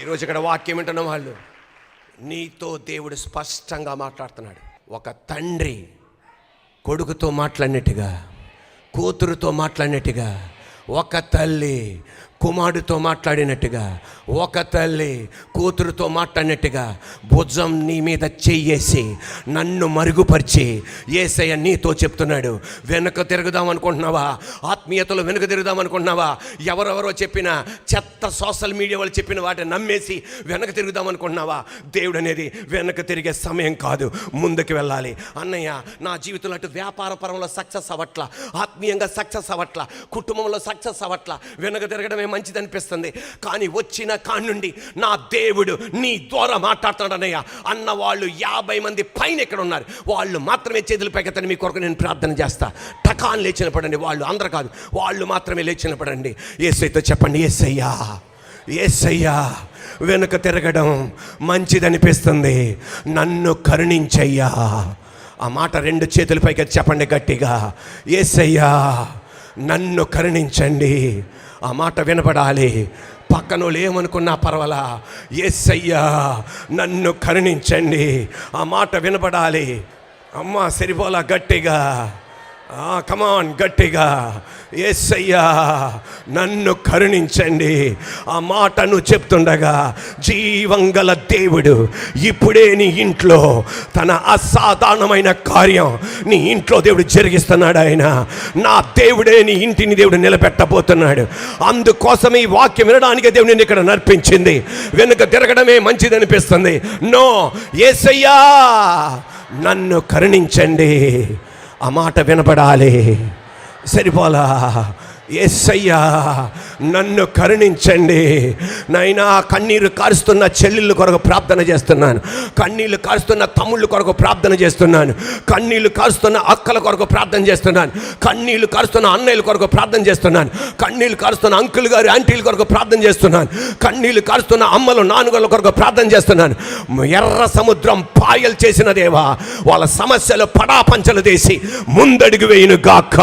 ఈరోజు ఇక్కడ వాక్యం వింటున్న వాళ్ళు, నీతో దేవుడు స్పష్టంగా మాట్లాడుతున్నాడు. ఒక తండ్రి కొడుకుతో మాట్లాడినట్టుగా, కూతురుతో మాట్లాడినట్టుగా, ఒక తల్లి కుమారుడితో మాట్లాడినట్టుగా, ఒక తల్లి కూతురుతో మాట్లాడినట్టుగా భుజం నీ మీద చెయ్యేసి నన్ను మరుగుపరిచి యేసయ్య నీతో చెప్తున్నాడు. వెనక తిరుగుదాం అనుకుంటున్నావా? ఆత్మీయతలో వెనుక తిరుగుదాం అనుకుంటున్నావా? ఎవరెవరో చెప్పిన చెత్త సోషల్ మీడియా వాళ్ళు చెప్పిన వాటిని నమ్మేసి వెనక తిరుగుదాం అనుకుంటున్నావా? దేవుడు అనేది వెనక తిరిగే సమయం కాదు, ముందుకు వెళ్ళాలి. అన్నయ్య, నా జీవితంలో అటు వ్యాపార పరంలో సక్సెస్ అవ్వట్ల, ఆత్మీయంగా సక్సెస్ అవ్వట్ల, కుటుంబంలో సక్సెస్ అవ్వట్ల, వెనక తిరగడమే మంచిది అనిపిస్తుంది. కానీ వచ్చిన కానుండి నా దేవుడు నీ ద్వారా మాట్లాడుతున్నాడు అన్నయ్య అన్న వాళ్ళు 50 మంది పైన ఇక్కడ ఉన్నారు. వాళ్ళు మాత్రమే చేతులు పైకెత్తని మీ కొరకు నేను ప్రార్థన చేస్తా. టకాన్ లేచిన పడండి, వాళ్ళు అందరు కాదు, వాళ్ళు మాత్రమే లేచిన పడండి. యేసయ్యతో చెప్పండి, యేసయ్యా, యేసయ్యా, వెనుక తిరగడం మంచిదనిపిస్తుంది, నన్ను కరుణించయ్యా. ఆ మాట 2 చేతుల పైకి చెప్పండి గట్టిగా, యేసయ్యా నన్ను కరుణించండి. ఆ మాట వినపడాలి. పక్కనోళ్ళు ఏమనుకున్నా పర్వాలా, యేసయ్యా నన్ను కరుణించండి. ఆ మాట వినపడాలి. అమ్మ సరిపోలా, గట్టిగా, కమాన్, గట్టిగా, యేసయ్యా నన్ను కరుణించండి. ఆ మాటను చెప్తుండగా జీవంగల దేవుడు ఇప్పుడే నీ ఇంట్లో తన అసాధారణమైన కార్యం నీ ఇంట్లో దేవుడు జరిగిస్తున్నాడు. ఆయన నా దేవుడే నీ ఇంటిని దేవుడు నిలబెట్టబోతున్నాడు. అందుకోసం ఈ వాక్యం వినడానికి దేవుడు నిన్ను ఇక్కడ నడిపించింది. వెనుక తిరగడమే మంచిది అనిపిస్తుంది. నో, యేసయ్యా నన్ను కరుణించండి. ఆ మాట వినపడాలి. సరిపోలా, యేసయ్యా నన్ను కరుణించండి. నైనా కన్నీరు కారుస్తున్న చెల్లెళ్ళ కొరకు ప్రార్థన చేస్తున్నాను, కన్నీళ్ళు కారుస్తున్న తమ్ముళ్ళ కొరకు ప్రార్థన చేస్తున్నాను, కన్నీళ్ళు కారుస్తున్న అక్కల కొరకు ప్రార్థన చేస్తున్నాను, కన్నీళ్ళు కారుస్తున్న అన్నయ్యల కొరకు ప్రార్థన చేస్తున్నాను, కన్నీళ్ళు కారుస్తున్న అంకుల్ గారు ఆంటీల కొరకు ప్రార్థన చేస్తున్నాను, కన్నీళ్ళు కారుస్తున్న అమ్మలు నాన్నగల కొరకు ప్రార్థన చేస్తున్నాను. ఎర్ర సముద్రం పాయలు చేసిన దేవా, వాళ్ళ సమస్యలు పడాపంచలు చేసి ముందడుగు వేయును గాక.